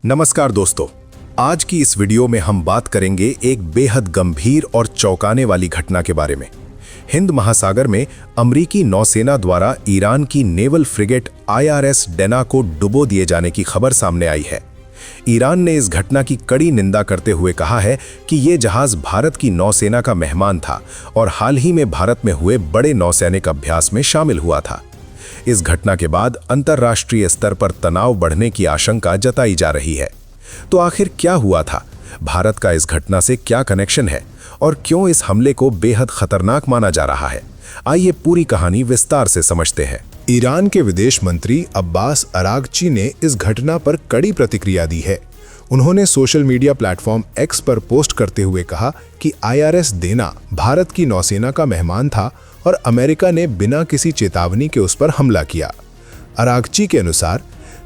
नमस्कार दोस्तों, आज की इस वीडियो में हम बात करेंगे एक बेहद गंभीर और चौंकाने वाली घटना के बारे में। हिंद महासागर में अमेरिकी नौसेना द्वारा ईरान की नेवल फ्रिगेट IRS डेना को डुबो दिए जाने की खबर सामने आई है। ईरान ने इस घटना की कड़ी निंदा करते हुए कहा है कि ये जहाज भारत की नौसेना का मेहमान था और हाल ही में भारत में हुए बड़े नौसैनिक अभ्यास में शामिल हुआ था। इस घटना के बाद अंतर्राष्ट्रीय स्तर पर तनाव बढ़ने की आशंका जताई जा रही है। तो आखिर क्या हुआ था? भारत का इस घटना से क्या कनेक्शन है और क्यों इस हमले को बेहद खतरनाक माना जा रहा है? आइए पूरी कहानी विस्तार से समझते हैं। ईरान के विदेश मंत्री अब्बास अरागची ने इस घटना पर कड़ी प्रतिक्रिया दी है। उन्होंने सोशल मीडिया प्लेटफॉर्म X पर पोस्ट करते हुए कहा कि IRS डेना भारत की नौसेना का मेहमान था और अमेरिका ने बिना किसी चेतावनी के उस पर हमला किया। अरागची के अनुसार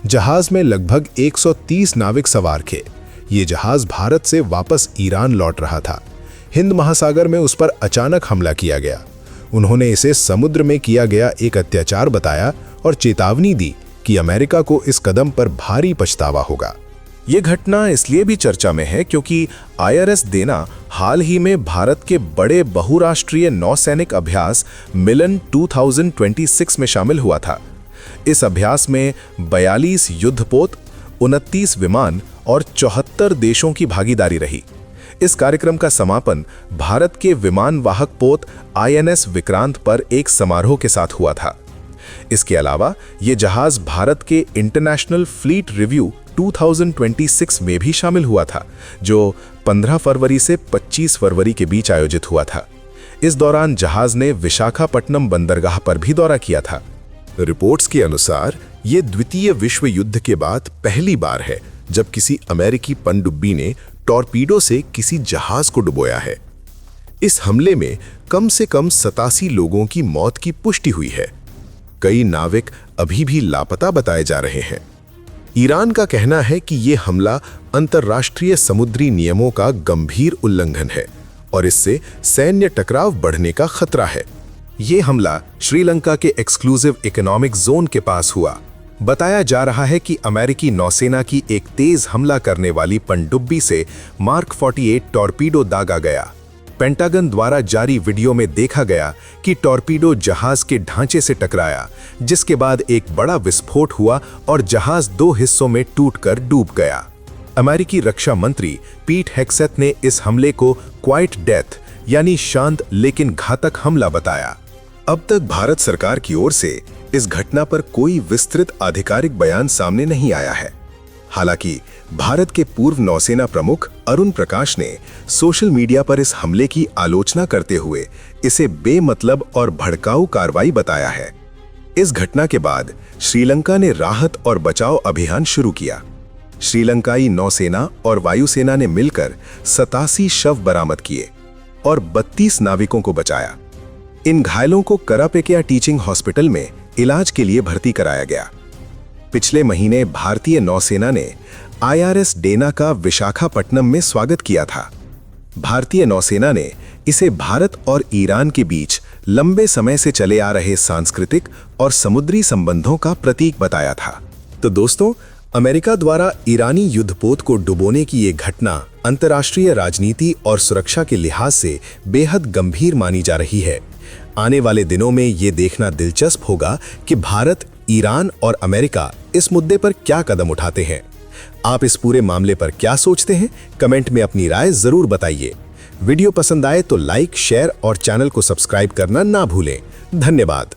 जहाज में लगभग 130 नाविक सवार थे। ये जहाज भारत से वापस ईरान लौट रहा था। हिंद महासागर में उस पर अचानक हमला किया गया। उन्होंने इसे समुद्र में किया गया एक अत्याचार बताया और चेतावनी दी कि अमेरिका को इस कदम पर भारी पछतावा होगा। ये घटना इसलिए भी चर्चा में है क्योंकि IRS डेना हाल ही में भारत के बड़े बहुराष्ट्रीय नौसैनिक अभ्यास मिलन 2026 में शामिल हुआ था। इस अभ्यास में 42 युद्धपोत, 29 विमान और 74 देशों की भागीदारी रही। इस कार्यक्रम का समापन भारत के विमान वाहक पोत INS विक्रांत पर एक समारोह के साथ हुआ था। इसके अलावा ये जहाज भारत के इंटरनेशनल फ्लीट रिव्यू 2026 में भी शामिल हुआ था, जो 15 फरवरी से 25 फरवरी के बीच आयोजित हुआ था। इस दौरान जहाज ने विशाखापट्टनम बंदरगाह पर भी दौरा किया था। रिपोर्ट्स के अनुसार ये द्वितीय विश्व युद्ध के बाद पहली बार है जब किसी अमेरिकी पनडुब्बी ने टॉर्पीडो से किसी जहाज को डुबोया है। इस हमले में कम से कम 87 लोगों की मौत की पुष्टि हुई है। कई नाविक अभी भी लापता बताए जा रहे हैं। ईरान का कहना है कि यह हमला अंतर्राष्ट्रीय समुद्री नियमों का गंभीर उल्लंघन है और इससे सैन्य टकराव बढ़ने का खतरा है। ये हमला श्रीलंका के एक्सक्लूसिव इकोनॉमिक जोन के पास हुआ। बताया जा रहा है कि अमेरिकी नौसेना की एक तेज हमला करने वाली पनडुब्बी से मार्क 48 टॉर्पीडो दागा गया। पेंटागन द्वारा जारी वीडियो में देखा गया कि टॉर्पीडो जहाज के ढांचे से टकराया, जिसके बाद एक बड़ा विस्फोट हुआ और जहाज 2 हिस्सों में टूटकर डूब गया। अमेरिकी रक्षा मंत्री पीट हेग्सेथ ने इस हमले को क्वाइट डेथ यानी शांत लेकिन घातक हमला बताया। अब तक भारत सरकार की ओर से इस घटना पर कोई विस्तृत आधिकारिक बयान सामने नहीं आया है। हालांकि भारत के पूर्व नौसेना प्रमुख अरुण प्रकाश ने सोशल मीडिया पर इस हमले की आलोचना करते हुए इसे बेमतलब और भड़काऊ कार्रवाई बताया है। इस घटना के बाद श्रीलंका ने राहत और बचाव अभियान शुरू किया। श्रीलंकाई नौसेना और वायुसेना ने मिलकर 87 शव बरामद किए और 32 नाविकों को बचाया। इन घायलों को करापेकिया टीचिंग हॉस्पिटल में इलाज के लिए भर्ती कराया गया। पिछले महीने भारतीय नौसेना ने IRS डेना का विशाखापट्टनम में स्वागत किया था। भारतीय नौसेना ने इसे भारत और ईरान के बीच लंबे समय से चले आ रहे सांस्कृतिक और समुद्री संबंधों का प्रतीक बताया था। तो दोस्तों, अमेरिका द्वारा ईरानी युद्धपोत को डुबोने की ये घटना अंतर्राष्ट्रीय राजनीति और सुरक्षा के लिहाज से बेहद गंभीर मानी जा रही है। आने वाले दिनों में ये देखना दिलचस्प होगा कि भारत, ईरान और अमेरिका इस मुद्दे पर क्या कदम उठाते हैं। आप इस पूरे मामले पर क्या सोचते हैं? कमेंट में अपनी राय जरूर बताइए। वीडियो पसंद आए तो लाइक, शेयर और चैनल को सब्सक्राइब करना ना भूलें। धन्यवाद।